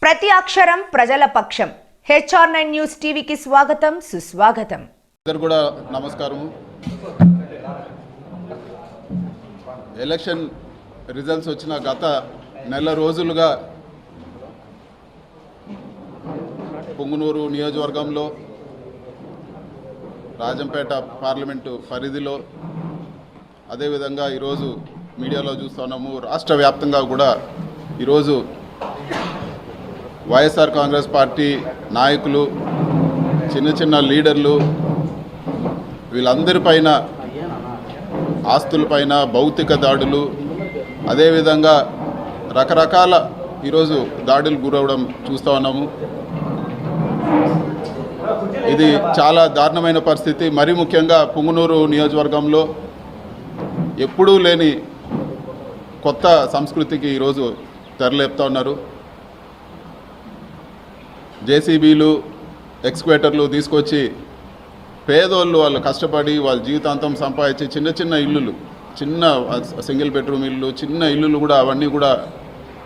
ప్రతి అక్షరం ప్రజల పక్షం. HR9 న్యూస్ టీవీకి స్వాగతం, సుస్వాగతం. అందరూ కూడా నమస్కారం. ఎలక్షన్ రిజల్ట్స్ వచ్చిన గత నెల రోజులుగా పొంగునూరు నియోజకవర్గంలో రాజంపేట పార్లమెంటు పరిధిలో అదేవిధంగా ఈరోజు మీడియాలో చూస్తున్నాము. రాష్ట్ర వ్యాప్తంగా కూడా ఈరోజు వైఎస్ఆర్ కాంగ్రెస్ పార్టీ నాయకులు, చిన్న చిన్న లీడర్లు, వీళ్ళందరిపైన ఆస్తులపైన భౌతిక దాడులు, అదేవిధంగా రకరకాల ఈరోజు దాడులు గురవడం చూస్తూ ఉన్నాము. ఇది చాలా దారుణమైన పరిస్థితి. మరీ ముఖ్యంగా పొంగునూరు నియోజకవర్గంలో ఎప్పుడూ లేని కొత్త సంస్కృతికి ఈరోజు తెరలేపుతూ ఉన్నారు. జేసీబీలు, ఎక్స్క్వేటర్లు తీసుకొచ్చి పేదోళ్ళు వాళ్ళు కష్టపడి వాళ్ళ జీవితాంతం సంపాదించి చిన్న చిన్న ఇల్లులు, చిన్న సింగిల్ బెడ్రూమ్ ఇల్లు, చిన్న ఇల్లులు కూడా అవన్నీ కూడా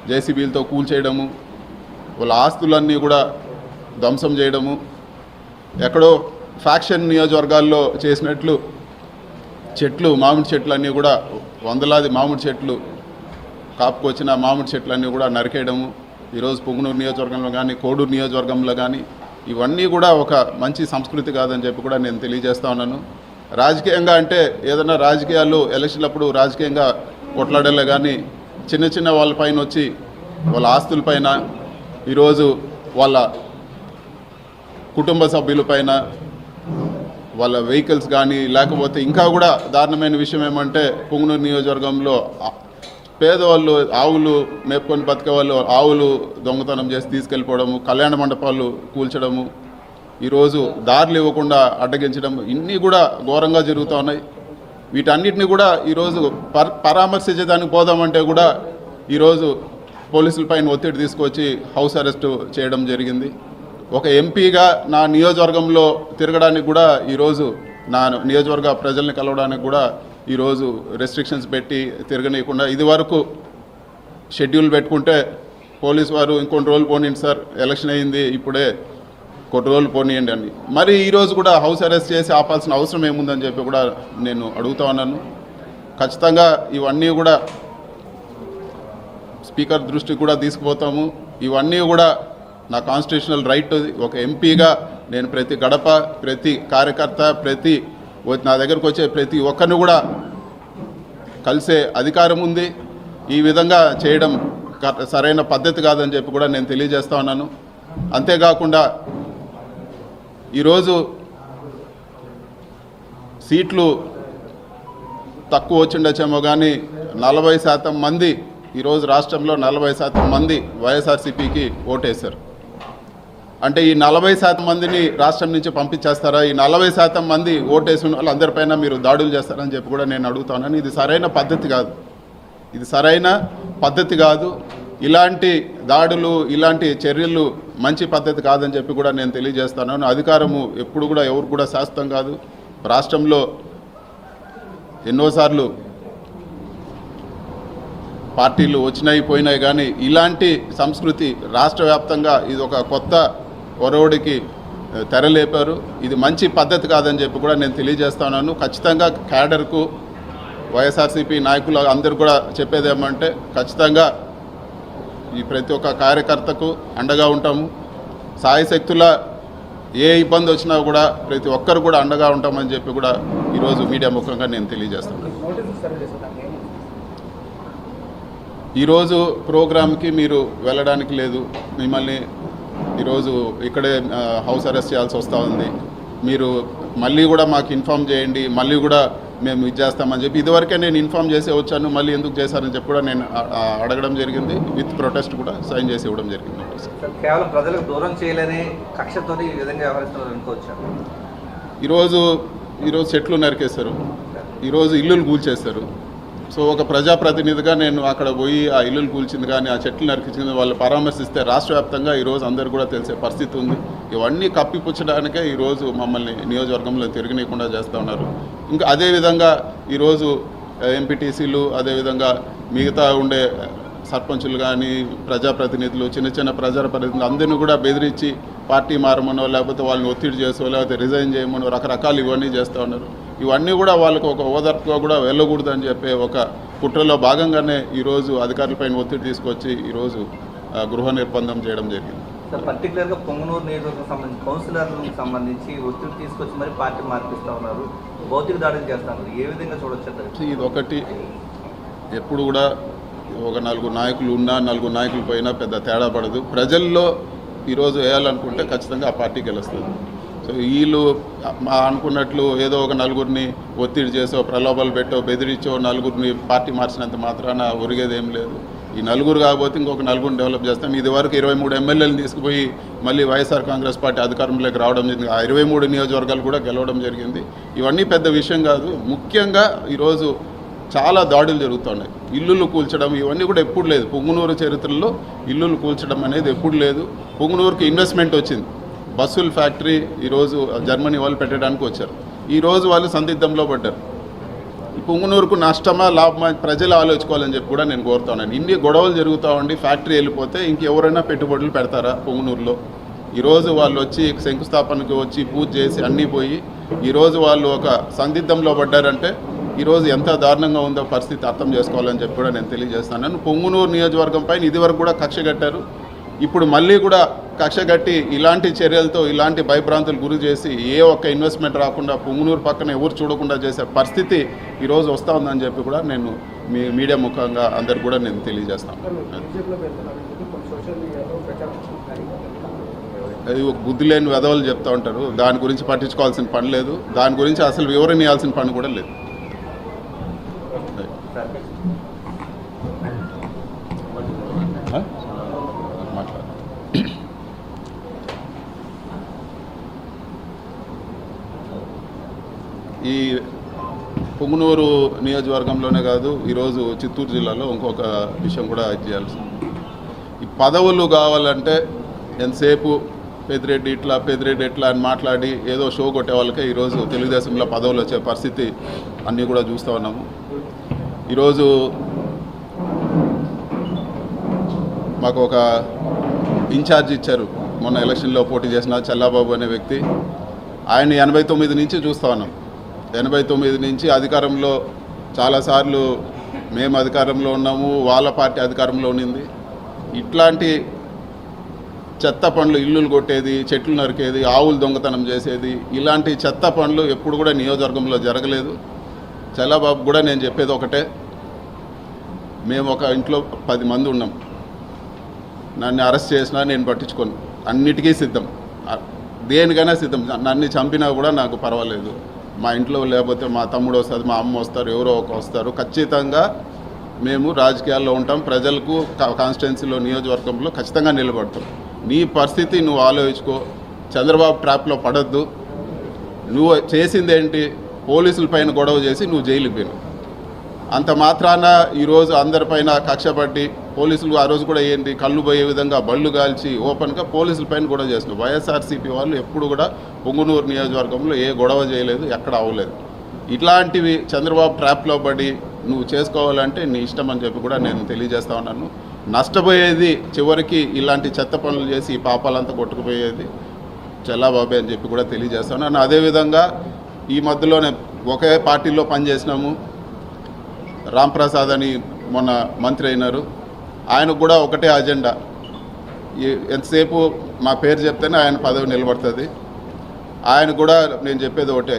జేసీబీలతో కూల్చేయడము, వాళ్ళ ఆస్తులన్నీ కూడా ధ్వంసం చేయడము, ఎక్కడో ఫ్యాక్షన్ నియోజకవర్గాల్లో చేసినట్లు చెట్లు, మామిడి చెట్లు అన్నీ కూడా వందలాది మామిడి చెట్లు కాపుకొచ్చిన మామిడి చెట్లన్నీ కూడా నరికేయడము. ఈరోజు పొంగునూరు నియోజకవర్గంలో కానీ కోడూరు నియోజకవర్గంలో కానీ ఇవన్నీ కూడా ఒక మంచి సంస్కృతి కాదని చెప్పి కూడా నేను తెలియజేస్తా ఉన్నాను. రాజకీయంగా అంటే ఏదైనా రాజకీయాలు ఎలక్షన్లప్పుడు రాజకీయంగా కొట్లాడలే కానీ చిన్న చిన్న వాళ్ళపైన వచ్చి వాళ్ళ ఆస్తులపైన, ఈరోజు వాళ్ళ కుటుంబ సభ్యులపైన, వాళ్ళ వెహికల్స్ కానీ, లేకపోతే ఇంకా కూడా దారుణమైన విషయం ఏమంటే పొంగునూరు నియోజకవర్గంలో పేదవాళ్ళు ఆవులు మేపుకొని బతికే వాళ్ళు ఆవులు దొంగతనం చేసి తీసుకెళ్ళిపోవడము, కళ్యాణ మండపాలు కూల్చడము, ఈరోజు దారులు ఇవ్వకుండా అడ్డగించడం, ఇన్ని కూడా ఘోరంగా జరుగుతూ ఉన్నాయి. వీటన్నిటిని కూడా ఈరోజు పరామర్శించడానికి పోదామంటే కూడా ఈరోజు పోలీసులపైన ఒత్తిడి తీసుకొచ్చి హౌస్ అరెస్టు చేయడం జరిగింది. ఒక ఎంపీగా నా నియోజకవర్గంలో తిరగడానికి కూడా ఈరోజు నా నియోజకవర్గ ప్రజల్ని కలవడానికి కూడా ఈరోజు రెస్ట్రిక్షన్స్ పెట్టి తిరగనీయకుండా, ఇది వరకు షెడ్యూల్ పెట్టుకుంటే పోలీసు వారు ఇంకొన్ని రోజులు పోనీయండి సార్, ఎలక్షన్ అయింది ఇప్పుడే కొన్ని రోజులు పోనీయండి అని, మరి ఈరోజు కూడా హౌస్ అరెస్ట్ చేసి ఆపాల్సిన అవసరం ఏముందని చెప్పి కూడా నేను అడుగుతా ఉన్నాను. ఖచ్చితంగా ఇవన్నీ కూడా స్పీకర్ దృష్టికి కూడా తీసుకుపోతాము. ఇవన్నీ కూడా నా కాన్స్టిట్యూషనల్ రైట్. ఒక ఎంపీగా నేను ప్రతి గడప, ప్రతి కార్యకర్త, ప్రతి నా దగ్గరకు వచ్చే ప్రతి ఒక్కరిని కూడా కలిసే అధికారం ఉంది. ఈ విధంగా చేయడం సరైన పద్ధతి కాదని చెప్పి కూడా నేను తెలియజేస్తా ఉన్నాను. అంతేకాకుండా ఈరోజు సీట్లు తక్కువ వచ్చిండొచ్చేమో కానీ 40% మంది ఈరోజు రాష్ట్రంలో 40% మంది వైఎస్ఆర్సీపీకి ఓటేశారు. అంటే ఈ 40% మందిని రాష్ట్రం నుంచి పంపించేస్తారా? ఈ 40% మంది ఓటేసిన వాళ్ళందరిపైన మీరు దాడులు చేస్తారని చెప్పి కూడా నేను అడుగుతాను. ఇది సరైన పద్ధతి కాదు, ఇది సరైన పద్ధతి కాదు. ఇలాంటి దాడులు, ఇలాంటి చర్యలు మంచి పద్ధతి కాదని చెప్పి కూడా నేను తెలియజేస్తాను. అధికారము ఎప్పుడు కూడా ఎవరు కూడా శాశ్వతం కాదు. రాష్ట్రంలో ఎన్నోసార్లు పార్టీలు వచ్చినాయి పోయినాయి కానీ ఇలాంటి సంస్కృతి రాష్ట్ర వ్యాప్తంగా ఇది ఒక కొత్త ఒరవడికి తెరలేపారు. ఇది మంచి పద్ధతి కాదని చెప్పి కూడా నేను తెలియజేస్తున్నాను. ఖచ్చితంగా క్యాడర్కు, వైఎస్ఆర్సీపీ నాయకులు అందరూ కూడా చెప్పేది ఏమంటే ఖచ్చితంగా ఈ ప్రతి ఒక్క కార్యకర్తకు అండగా ఉంటాము. సాయశక్తుల ఏ ఇబ్బంది వచ్చినా కూడా ప్రతి ఒక్కరు కూడా అండగా ఉంటామని చెప్పి కూడా ఈరోజు మీడియా ముఖంగా నేను తెలియజేస్తున్నాను. ఈరోజు ప్రోగ్రామ్కి మీరు వెళ్ళడానికి లేదు, మిమ్మల్ని ఈరోజు ఇక్కడే హౌస్ అరెస్ట్ చేయాల్సి వస్తూ ఉంది. మీరు మళ్ళీ కూడా మాకు ఇన్ఫామ్ చేయండి, మళ్ళీ కూడా మేము ఇది చేస్తామని చెప్పి ఇదివరకే నేను ఇన్ఫామ్ చేసి వచ్చాను, మళ్ళీ ఎందుకు చేశారని చెప్పి కూడా నేను అడగడం జరిగింది. విత్ ప్రొటెస్ట్ కూడా సైన్ చేసి ఇవ్వడం జరిగింది. కేవలం ప్రజలకు దూరం చేయలేని కక్షతో ఈ విధంగా వ్యవహరిస్తున్నారు అనుకోవచ్చు. ఈరోజు చెట్లు నరికేశారు, ఈరోజు ఇల్లులు కూల్చేస్తారు. సో ఒక ప్రజాప్రతినిధిగా నేను అక్కడ పోయి ఆ ఇల్లులు కూల్చింది కానీ ఆ చెట్లు నరికించింది వాళ్ళు పరామర్శిస్తే రాష్ట్ర వ్యాప్తంగా ఈరోజు అందరూ కూడా తెలిసే పరిస్థితి ఉంది. ఇవన్నీ కప్పిపుచ్చడానికే ఈరోజు మమ్మల్ని నియోజకవర్గంలో తిరగనీయకుండా చేస్తూ ఉన్నారు. ఇంకా అదేవిధంగా ఈరోజు ఎంపీటీసీలు, అదేవిధంగా మిగతా ఉండే సర్పంచులు కానీ ప్రజాప్రతినిధులు చిన్న ప్రజాప్రతినిధులు అందరినీ కూడా బెదిరించి పార్టీ మారమనో లేకపోతే వాళ్ళని ఒత్తిడి చేసో లేకపోతే రిజైన్ చేయమనో రకరకాలు ఇవన్నీ చేస్తూ ఉన్నారు. ఇవన్నీ కూడా వాళ్ళకు ఒక ఓదార్పుగా కూడా వెళ్ళకూడదు అని చెప్పే ఒక కుట్రలో భాగంగానే ఈరోజు అధికారులపైన ఒత్తిడి తీసుకొచ్చి ఈరోజు గృహ నిర్బంధం చేయడం జరిగింది. సార్, పర్టికులర్గా పొంగనూరు నియోజకవర్గం సంబంధించి కౌన్సిలర్లకు సంబంధించి ఒత్తిడి తీసుకొచ్చి మరి పార్టీ మార్పిస్తూ ఉన్నారు, భౌతిక దాడులు చేస్తూ ఉన్నారు. ఏ విధంగా చూడొచ్చు? ఇది ఒకటి, ఎప్పుడు కూడా ఒక 4 నాయకులు ఉన్నా 4 నాయకులు పోయినా పెద్ద తేడా పడదు. ప్రజల్లో ఈరోజు వేయాలనుకుంటే ఖచ్చితంగా ఆ పార్టీ గెలుస్తుంది. సో వీళ్ళు అనుకున్నట్లు ఏదో ఒక 4గురిని ఒత్తిడి చేసో ప్రలోభాలు పెట్టో బెదిరించో 4గురిని పార్టీ మార్చినంత మాత్రాన ఒరిగేది ఏం లేదు. ఈ 4 కాకపోతే ఇంకొక 4 డెవలప్ చేస్తాం. ఇది వరకు 23 ఎమ్మెల్యేలను తీసుకుపోయి మళ్ళీ వైఎస్ఆర్ కాంగ్రెస్ పార్టీ అధికారంలోకి రావడం జరిగింది. ఆ 23 నియోజకవర్గాలు కూడా గెలవడం జరిగింది. ఇవన్నీ పెద్ద విషయం కాదు. ముఖ్యంగా ఈరోజు చాలా దాడులు జరుగుతున్నాయి. ఇల్లులు కూల్చడం ఇవన్నీ కూడా ఎప్పుడు లేదు. పొంగునూరు చరిత్రలో ఇల్లులు కూల్చడం అనేది ఎప్పుడు లేదు. పొంగునూరుకి ఇన్వెస్ట్మెంట్ వచ్చింది. బస్సుల ఫ్యాక్టరీ ఈరోజు జర్మనీ వాళ్ళు పెట్టడానికి వచ్చారు. ఈరోజు వాళ్ళు సందిగ్ధంలో పడ్డారు. పొంగునూరుకు నష్టమా లాభమా ప్రజలు ఆలోచించుకోవాలని చెప్పి కూడా నేను కోరుతున్నాను. ఇన్ని గొడవలు జరుగుతూ ఉండి ఫ్యాక్టరీ వెళ్ళిపోతే ఇంకెవరైనా పెట్టుబడులు పెడతారా పొంగునూరులో? ఈరోజు వాళ్ళు వచ్చి శంకుస్థాపనకు వచ్చి పూజ చేసి అన్నీ పోయి ఈరోజు వాళ్ళు ఒక సందిగ్ధంలో పడ్డారంటే ఈరోజు ఎంత దారుణంగా ఉందో పరిస్థితి అర్థం చేసుకోవాలని చెప్పి కూడా నేను తెలియజేస్తున్నాను. పొంగునూరు నియోజకవర్గం పైన ఇదివరకు కూడా కక్ష కట్టారు. ఇప్పుడు మళ్ళీ కూడా కక్ష కట్టి ఇలాంటి చర్యలతో ఇలాంటి భయభ్రాంతులు గురి చేసి ఏ ఒక్క ఇన్వెస్ట్మెంట్ రాకుండా పొంగునూరు పక్కన ఎవరు చూడకుండా చేసే పరిస్థితి ఈరోజు వస్తూ ఉందని చెప్పి కూడా నేను మీడియా ముఖంగా అందరు కూడా నేను తెలియజేస్తాను. అది ఒక బుద్ధి లేని వెధవలు చెప్తూ ఉంటారు. దాని గురించి పట్టించుకోవాల్సిన పని లేదు. దాని గురించి అసలు వివరణ ఇవ్వాల్సిన పని కూడా లేదు. ఈ పొంగునూరు నియోజకవర్గంలోనే కాదు, ఈరోజు చిత్తూరు జిల్లాలో ఇంకొక విషయం కూడా చేయాల్సింది. ఈ పదవులు కావాలంటే ఎంతసేపు పెద్దిరెడ్డి ఇట్లా అని మాట్లాడి ఏదో షో కొట్టే వాళ్ళకే ఈరోజు తెలుగుదేశంలో పదవులు వచ్చే పరిస్థితి అన్నీ కూడా చూస్తూ ఉన్నాము. ఈరోజు మాకు ఒక ఇన్ఛార్జ్ ఇచ్చారు. మొన్న ఎలక్షన్లో పోటీ చేసిన చల్లాబాబు అనే వ్యక్తి. ఆయన 89 నుంచి చూస్తూ ఉన్నాం. 89 నుంచి అధికారంలో చాలాసార్లు మేము అధికారంలో ఉన్నాము, వాళ్ళ పార్టీ అధికారంలో ఉన్నింది. ఇట్లాంటి చెత్త పనులు, ఇల్లులు కొట్టేది, చెట్లు నరికేది, ఆవులు దొంగతనం చేసేది, ఇలాంటి చెత్త పనులు ఎప్పుడు కూడా నియోజకవర్గంలో జరగలేదు. చల్లాబాబు కూడా నేను చెప్పేది ఒకటే, మేము ఒక ఇంట్లో 10 మంది ఉన్నాం. నన్ను అరెస్ట్ చేసినా నేను పట్టించుకోను, అన్నిటికీ సిద్ధం, దేనికైనా సిద్ధం. నన్ను చంపినా కూడా నాకు పర్వాలేదు. మా ఇంట్లో లేకపోతే మా తమ్ముడు వస్తుంది, మా అమ్మ వస్తారు, ఎవరో ఒక వస్తారు. ఖచ్చితంగా మేము రాజకీయాల్లో ఉంటాం. ప్రజలకు కాన్స్టిట్యున్సీలో నియోజకవర్గంలో ఖచ్చితంగా నిలబడతాం. నీ పరిస్థితి నువ్వు ఆలోచించుకో. చంద్రబాబు ట్రాప్లో పడద్దు. నువ్వు చేసింది ఏంటి? పోలీసుల పైన గొడవ చేసి నువ్వు జైలుకి పోయినావు. అంత మాత్రాన ఈరోజు అందరిపైన కక్ష పట్టి పోలీసులు ఆ రోజు కూడా ఏంటి కళ్ళు పోయే విధంగా బళ్ళు కాల్చి ఓపెన్గా పోలీసుల పైన గొడవ చేసినావు. వైఎస్ఆర్సీపీ వాళ్ళు ఎప్పుడు కూడా పొంగునూరు నియోజకవర్గంలో ఏ గొడవ చేయలేదు, ఎక్కడ అవ్వలేదు. ఇట్లాంటివి చంద్రబాబు ట్రాప్లో పడి నువ్వు చేసుకోవాలంటే నీ ఇష్టం అని చెప్పి కూడా నేను తెలియజేస్తా ఉన్నాను. నష్టపోయేది చివరికి ఇలాంటి చెత్త పనులు చేసి ఈ పాపాలంతా కొట్టుకుపోయేది చల్లాబాబే అని చెప్పి కూడా తెలియజేస్తాను. అదేవిధంగా ఈ మధ్యలోనే ఒకే పార్టీలో పనిచేసినాము. రాంప్రసాద్ అని మొన్న మంత్రి అయినారు. ఆయనకు కూడా ఒకటే అజెండా, ఎంతసేపు మా పేరు చెప్తేనే ఆయన పదవి నిలబడుతుంది. ఆయన కూడా నేను చెప్పేది ఒకటే,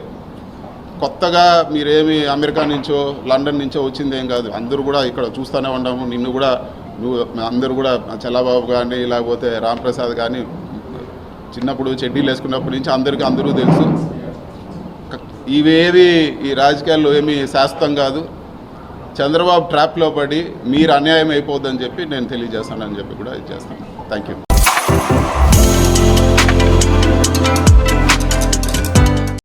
కొత్తగా మీరేమి అమెరికా నుంచో లండన్ నుంచో వచ్చింది ఏం కాదు. అందరూ కూడా ఇక్కడ చూస్తూనే ఉన్నాము. నిన్ను కూడా అందరూ కూడా చల్లాబాబు కానీ లేకపోతే రాంప్రసాద్ కానీ చిన్నప్పుడు చెడ్డీలు వేసుకున్నప్పటి నుంచి అందరూ తెలుసు. ఇవేవి ఈ రాజకీయాల్లో ఏమీ శాశ్వతం కాదు. చంద్రబాబు ట్రాప్లో పడి మీరు అన్యాయం అయిపోద్దని చెప్పి నేను తెలియజేస్తానని చెప్పి కూడా ఇది చేస్తాను. Thank you.